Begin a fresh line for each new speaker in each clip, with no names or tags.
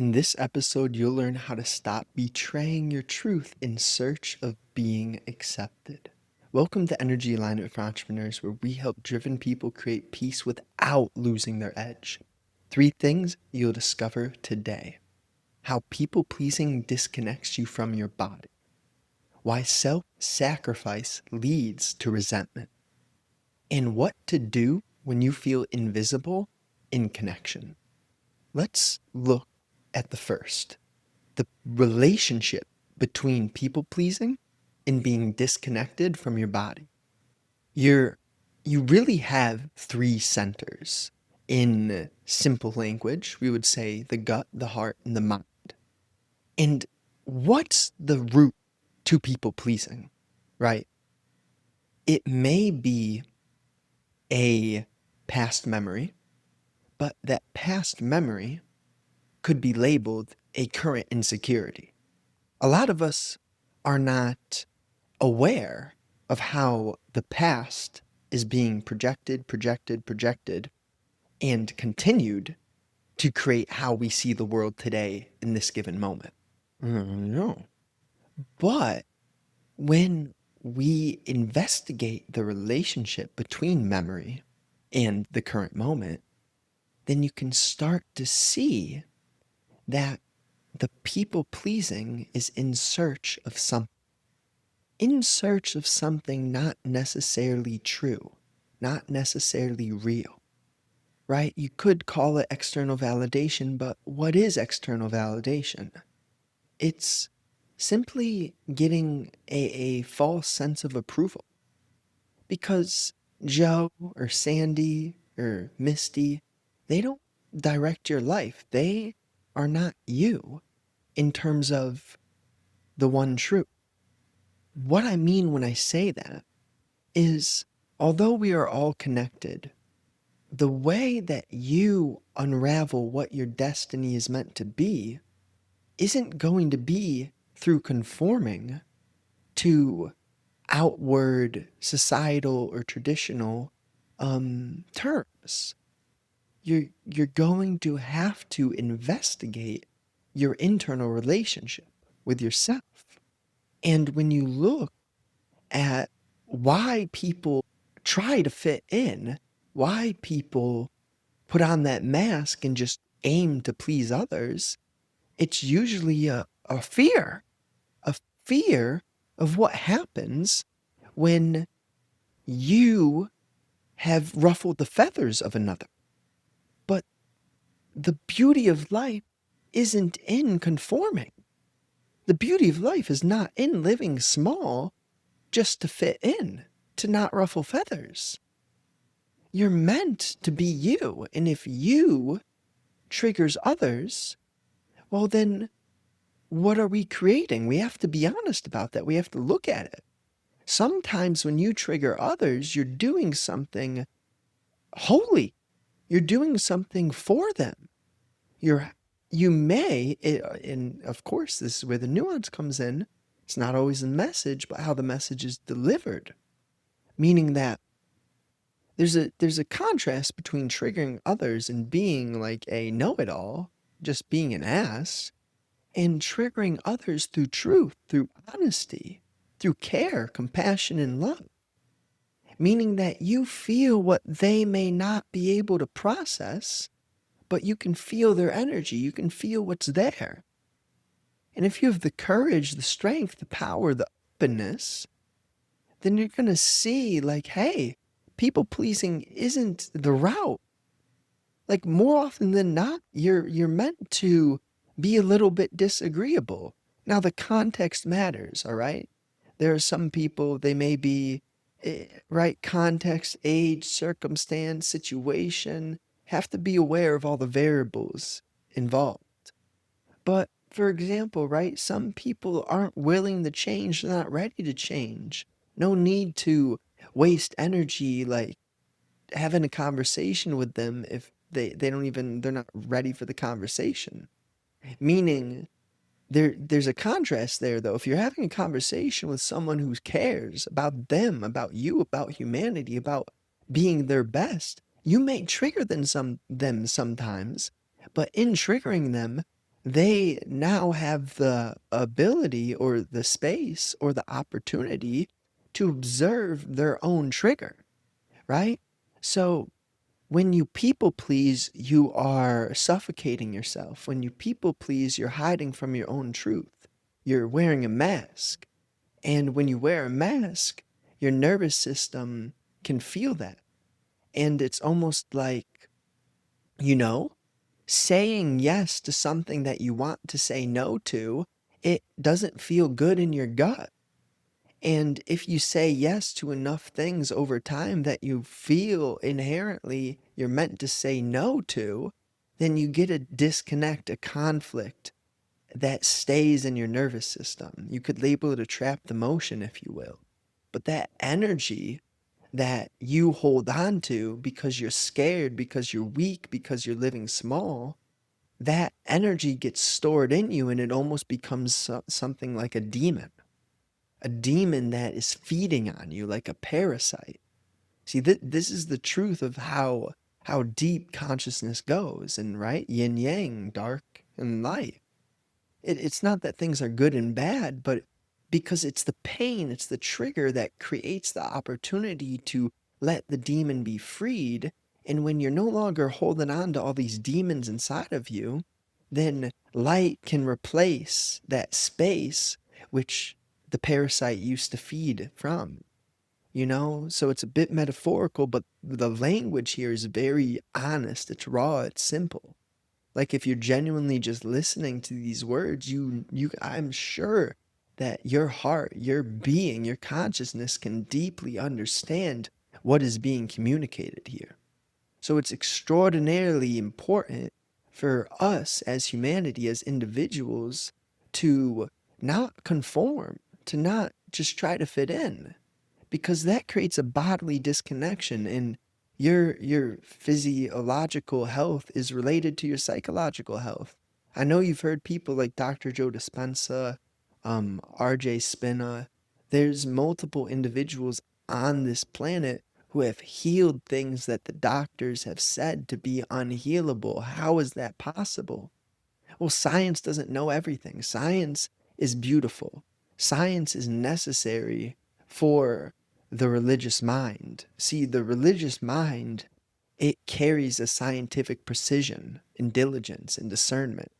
In this episode, you'll learn how to stop betraying your truth in search of being accepted. Welcome to Energy Alignment for Entrepreneurs, where we help driven people create peace without losing their edge. 3 things you'll discover today: how people pleasing disconnects you from your body, why self sacrifice leads to resentment, and what to do when you feel invisible in connection. Let's look at the first, the relationship between people pleasing and being disconnected from your body. You really have 3 centers. In simple language, we would say the gut, the heart, and the mind. And what's the root to people pleasing, right? It may be a past memory, but that past memory could be labeled a current insecurity. A lot of us are not aware of how the past is being projected, and continued to create how we see the world today in this given moment. No. But when we investigate the relationship between memory and the current moment, then you can start to see that the people pleasing is in search of something not necessarily true, not necessarily real, right? You could call it external validation, but what is external validation? It's simply getting a false sense of approval, because Joe or Sandy or Misty, they don't direct your life. They are not you in terms of the one truth. What I mean when I say that is, although we are all connected, the way that you unravel what your destiny is meant to be isn't going to be through conforming to outward societal or traditional terms. You're going to have to investigate your internal relationship with yourself. And when you look at why people try to fit in, why people put on that mask and just aim to please others, it's usually a fear of what happens when you have ruffled the feathers of another. But the beauty of life isn't in conforming. The beauty of life is not in living small just to fit in, to not ruffle feathers. You're meant to be you, and if you triggers others, well then, what are we creating? We have to be honest about that. We have to look at it. Sometimes when you trigger others, you're doing something holy. You're doing something for them. You may, and of course, this is where the nuance comes in. It's not always the message, but how the message is delivered. Meaning that there's a contrast between triggering others and being like a know-it-all, just being an ass, and triggering others through truth, through honesty, through care, compassion, and love. Meaning that you feel what they may not be able to process, but you can feel their energy. You can feel what's there. And if you have the courage, the strength, the power, the openness, then you're going to see, like, hey, people pleasing isn't the route. Like, more often than not, you're meant to be a little bit disagreeable. Now, the context matters, all right? There are some people, they may be, right, context, age, circumstance, situation, have to be aware of all the variables involved. But for example, right, some people aren't willing to change, they're not ready to change. No need to waste energy like having a conversation with them if they're not ready for the conversation. Meaning there's a contrast there though. If you're having a conversation with someone who cares about them, about you, about humanity, about being their best, you may trigger them sometimes, but in triggering them, they now have the ability or the space or the opportunity to observe their own trigger, right? So when you people please, you are suffocating yourself. When you people please, you're hiding from your own truth. You're wearing a mask. And when you wear a mask, your nervous system can feel that. And it's almost like, you know, saying yes to something that you want to say no to, it doesn't feel good in your gut. And if you say yes to enough things over time that you feel inherently you're meant to say no to, then you get a disconnect, a conflict that stays in your nervous system. You could label it a trapped emotion, if you will. But that energy that you hold on to because you're scared, because you're weak, because you're living small, that energy gets stored in you and it almost becomes something like a demon that is feeding on you like a parasite. See, this is the truth of how deep consciousness goes, and right, yin yang, dark and light. It's not that things are good and bad, but because it's the pain, it's the trigger that creates the opportunity to let the demon be freed. And when you're no longer holding on to all these demons inside of you, then light can replace that space which the parasite used to feed from. So it's a bit metaphorical, but the language here is very honest, it's raw, it's simple. Like if you're genuinely just listening to these words, I'm sure that your heart, your being, your consciousness can deeply understand what is being communicated here. So it's extraordinarily important for us as humanity, as individuals, to not conform, to not just try to fit in, because that creates a bodily disconnection, and your physiological health is related to your psychological health. I know you've heard people like Dr. Joe Dispenza, RJ Spina. There's multiple individuals on this planet who have healed things that the doctors have said to be unhealable. How is that possible? Well, science doesn't know everything. Science is beautiful. Science is necessary for the religious mind. See, the religious mind, it carries a scientific precision and diligence and discernment.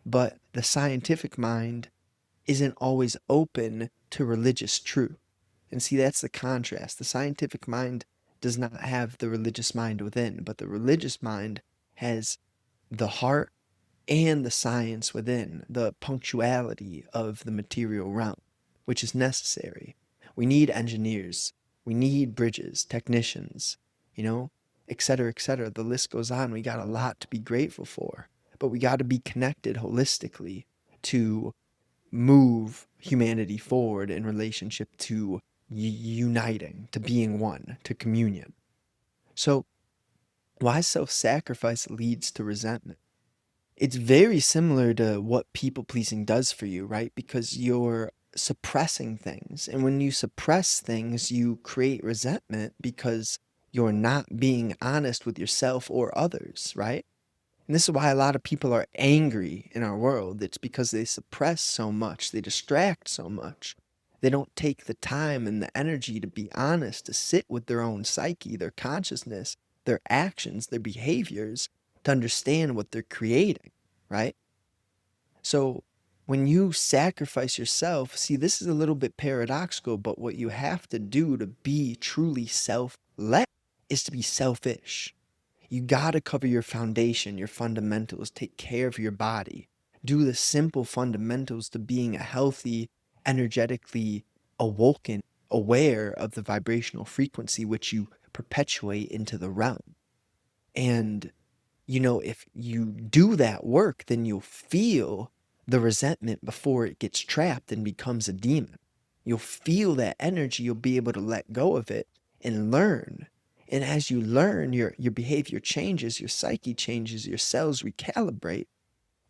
But the scientific mind isn't always open to religious truth. And see, that's the contrast. The scientific mind does not have the religious mind within, but the religious mind has the heart and the science within, the punctuality of the material realm, which is necessary. We need engineers, we need bridges, technicians, you know, et cetera, et cetera. The list goes on. We got a lot to be grateful for, but we got to be connected holistically to move humanity forward in relationship to uniting, to being one, to communion. So, why self sacrifice leads to resentment? It's very similar to what people pleasing does for you, right? Because you're suppressing things. And when you suppress things, you create resentment because you're not being honest with yourself or others, right? And this is why a lot of people are angry in our world. It's because they suppress so much, they distract so much. They don't take the time and the energy to be honest, to sit with their own psyche, their consciousness, their actions, their behaviors, to understand what they're creating, right? So when you sacrifice yourself, see, this is a little bit paradoxical, but what you have to do to be truly self-led is to be selfish. You got to cover your foundation, your fundamentals, take care of your body. Do the simple fundamentals to being a healthy, energetically awoken, aware of the vibrational frequency which you perpetuate into the realm. And, if you do that work, then you'll feel the resentment before it gets trapped and becomes a demon. You'll feel that energy, you'll be able to let go of it and learn. And as you learn, your behavior changes, your psyche changes, your cells recalibrate,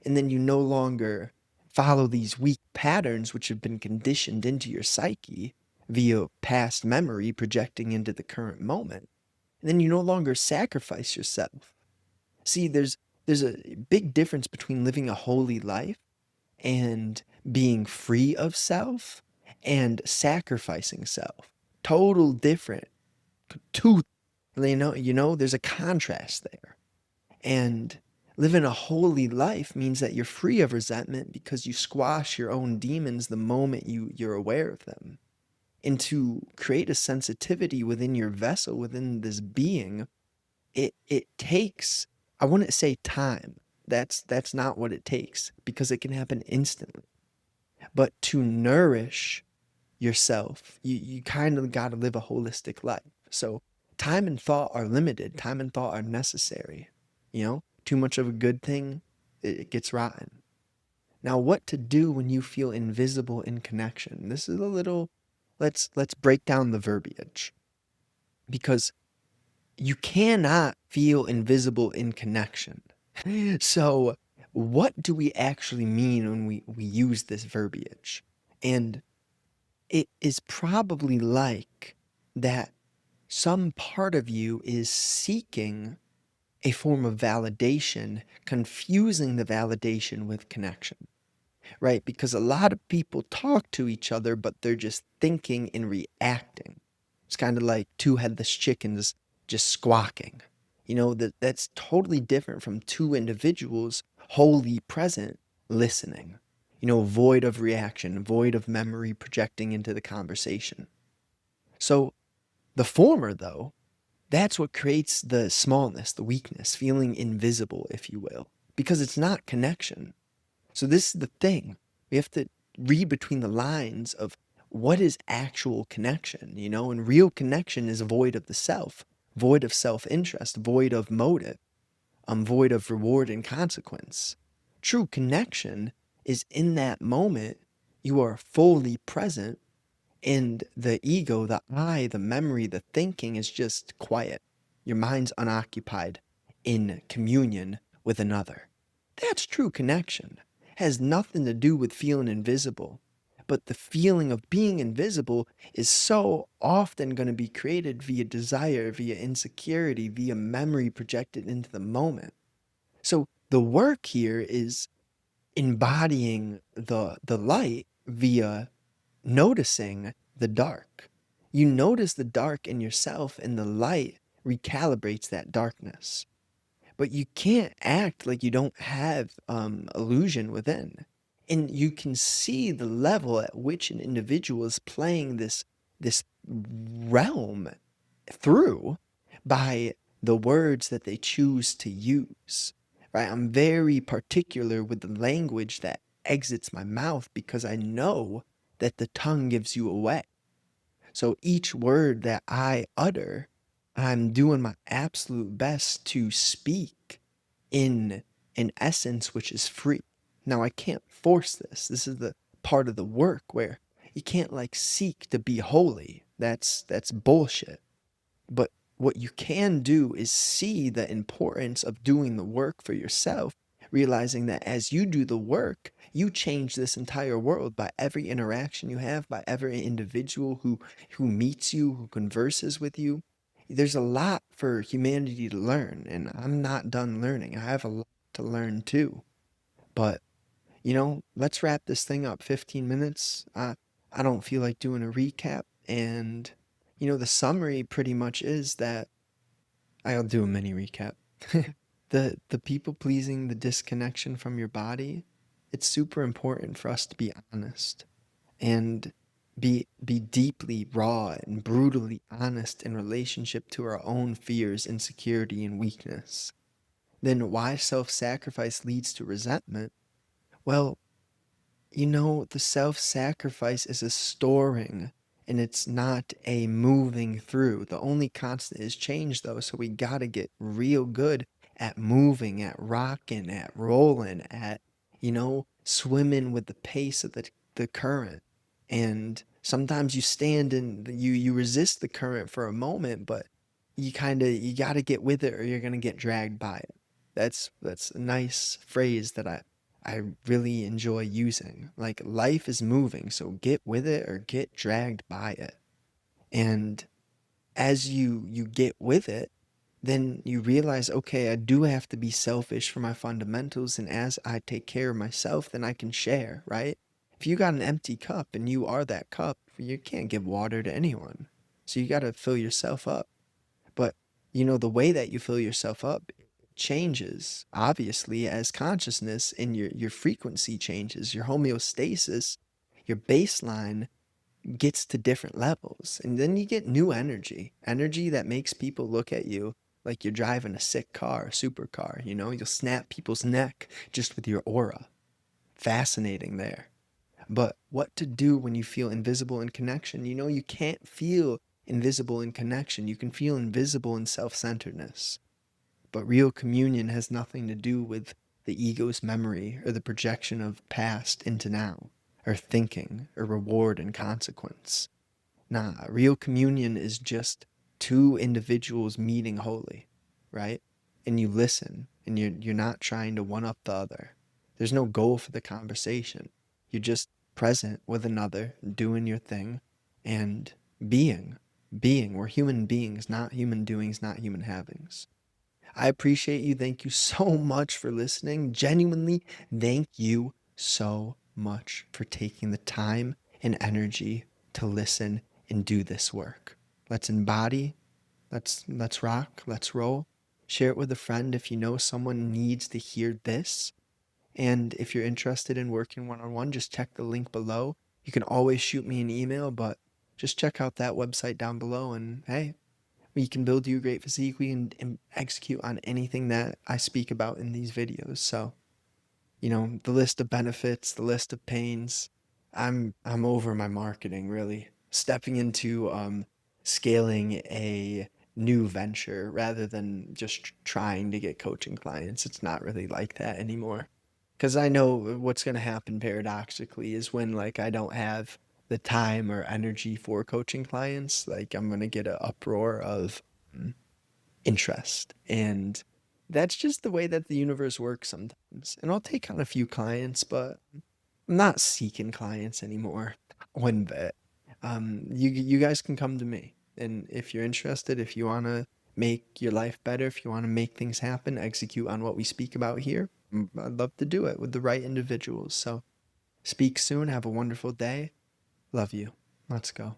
and then you no longer follow these weak patterns which have been conditioned into your psyche via past memory projecting into the current moment. And then you no longer sacrifice yourself. See, there's there's a big difference between living a holy life and being free of self and sacrificing self. Total different. Two, there's a contrast there. And living a holy life means that you're free of resentment because you squash your own demons the moment you're aware of them. And to create a sensitivity within your vessel, within this being, it takes, I wouldn't say time. That's not what it takes because it can happen instantly. But to nourish yourself, you kind of got to live a holistic life. So time and thought are limited. Time and thought are necessary. Too much of a good thing, it gets rotten. Now, what to do when you feel invisible in connection? This is a little, let's break down the verbiage because you cannot feel invisible in connection. So, what do we actually mean when we use this verbiage? And it is probably like that some part of you is seeking a form of validation, confusing the validation with connection, right? Because a lot of people talk to each other, but they're just thinking and reacting. It's kind of like two headless chickens just squawking. That's totally different from two individuals wholly present listening. Void of reaction, void of memory projecting into the conversation. So the former, though, that's what creates the smallness, the weakness, feeling invisible, if you will, because it's not connection. So this is the thing. We have to read between the lines of what is actual connection, and real connection is void of the self, void of self-interest, void of motive, void of reward and consequence. True connection is in that moment you are fully present and the ego, the I, the memory, the thinking is just quiet. Your mind's unoccupied in communion with another. That's true connection. Has nothing to do with feeling invisible. But the feeling of being invisible is so often going to be created via desire, via insecurity, via memory projected into the moment. So the work here is embodying the light via noticing the dark. You notice the dark in yourself, and the light recalibrates that darkness. But you can't act like you don't have illusion within. And you can see the level at which an individual is playing this realm through by the words that they choose to use. Right? I'm very particular with the language that exits my mouth because I know that the tongue gives you away. So each word that I utter, I'm doing my absolute best to speak in an essence which is free. Now, I can't force this. This is the part of the work where you can't like seek to be holy. That's bullshit. But what you can do is see the importance of doing the work for yourself, realizing that as you do the work, you change this entire world by every interaction you have, by every individual who meets you, who converses with you. There's a lot for humanity to learn, and I'm not done learning. I have a lot to learn too. But, let's wrap this thing up. 15 minutes. I don't feel like doing a recap. And, the summary pretty much is that I'll do a mini recap. The people pleasing, the disconnection from your body, it's super important for us to be honest and be deeply raw and brutally honest in relationship to our own fears, insecurity, and weakness. Then why self-sacrifice leads to resentment? Well, the self-sacrifice is a storing and it's not a moving through. The only constant is change though, so we gotta get real good at moving, at rocking, at rolling, at, swimming with the pace of the current. And sometimes you stand and you resist the current for a moment, but you gotta get with it or you're gonna get dragged by it. That's a nice phrase that I really enjoy using. Like life is moving, so get with it or get dragged by it. And as you get with it, then you realize, okay, I do have to be selfish for my fundamentals. And as I take care of myself, then I can share, right? If you got an empty cup and you are that cup, you can't give water to anyone. So you got to fill yourself up. But, the way that you fill yourself up changes, obviously, as consciousness and your frequency changes, your homeostasis, your baseline gets to different levels. And then you get new energy that makes people look at you like you're driving a sick car, a supercar. You'll snap people's neck just with your aura. Fascinating there. But what to do when you feel invisible in connection? You can't feel invisible in connection. You can feel invisible in self centeredness. But real communion has nothing to do with the ego's memory or the projection of past into now, or thinking, or reward and consequence. Nah, real communion is just two individuals meeting wholly, right? And you listen, and you're not trying to one up the other. There's no goal for the conversation. You're just present with another, doing your thing, and being. Being. We're human beings, not human doings, not human havings. I appreciate you. Thank you so much for listening. Genuinely, thank you so much for taking the time and energy to listen and do this work. Let's embody, let's rock, let's roll. Share it with a friend if you know someone needs to hear this. And if you're interested in working one-on-one, just check the link below. You can always shoot me an email, but just check out that website down below and hey, we can build you a great physique. We can execute on anything that I speak about in these videos. So, the list of benefits, the list of pains, I'm over my marketing really. Stepping into scaling a new venture rather than just trying to get coaching clients. It's not really like that anymore. Because I know what's going to happen paradoxically is when like I don't have the time or energy for coaching clients, like I'm going to get an uproar of mm, interest. And that's just the way that the universe works sometimes. And I'll take on a few clients, but I'm not seeking clients anymore. One bit. You guys can come to me, and if you're interested, if you want to make your life better, if you want to make things happen, execute on what we speak about here, I'd love to do it with the right individuals. So speak soon. Have a wonderful day. Love you. Let's go.